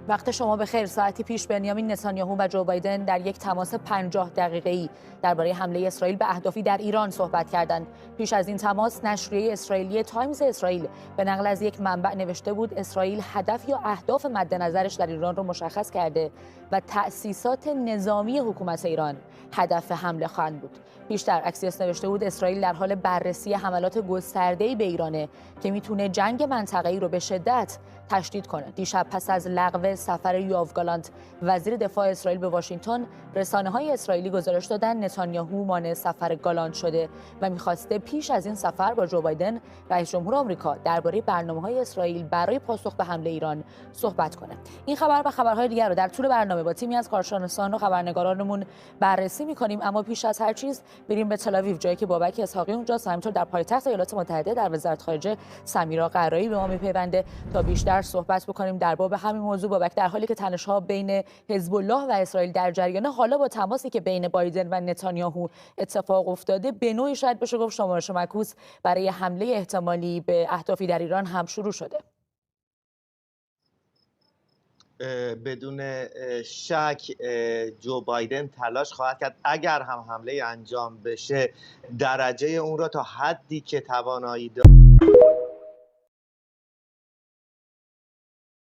وقت شما بخیر. ساعتی پیش بنیامین نتانیاهو و جو بایدن در یک تماس 50 دقیقه‌ای درباره حمله اسرائیل به اهدافی در ایران صحبت کردند. پیش از این تماس نشریه اسرائیلی تایمز اسرائیل به نقل از یک منبع نوشته بود اسرائیل هدف یا اهداف مد نظرش در ایران را مشخص کرده و تأسیسات نظامی حکومت ایران هدف حمله خواهند بود. بیشتر اکسیوس نوشته بود اسرائیل در حال بررسی حملات گسترده‌ای به ایرانه که میتونه جنگ منطقه‌ای رو به شدت تشدید کنه. دیشب پس از لغو سفر یوآف گالانت وزیر دفاع اسرائیل به واشنگتن، رسانه‌های اسرائیلی گزارش دادن نتانیاهو مانع سفر گالانت شده و می‌خواسته پیش از این سفر با جو بایدن رئیس جمهور آمریکا درباره برنامه‌های اسرائیل برای پاسخ به حمله ایران صحبت کنه. این خبر و خبرهای دیگر رو در طول برنامه با تیمی از کارشناسان و خبرنگارانمون بررسی می‌کنیم، اما پیش از هر چیز بریم به تل‌آویو، جایی که بابک اسحاقی اونجاست. همینطور در پایتخت ایالات متحده در وزارت خارجه سمیرا قرایی به ما می‌پیونده تا بیشتر صحبت بکنیم در باب همین موضوع. بابک، در حالی که تنش‌ها بین حزب الله و اسرائیل در جریانه، حالا با تماسی که بین بایدن و نتانیاهو اتفاق افتاده، به نوعی شاید بشه گفت شمارش معکوس برای حمله احتمالی به اهدافی در ایران هم شروع شده. بدون شک جو بایدن تلاش خواهد کرد اگر هم حمله انجام بشه درجه اون را تا حدی که توانایی داره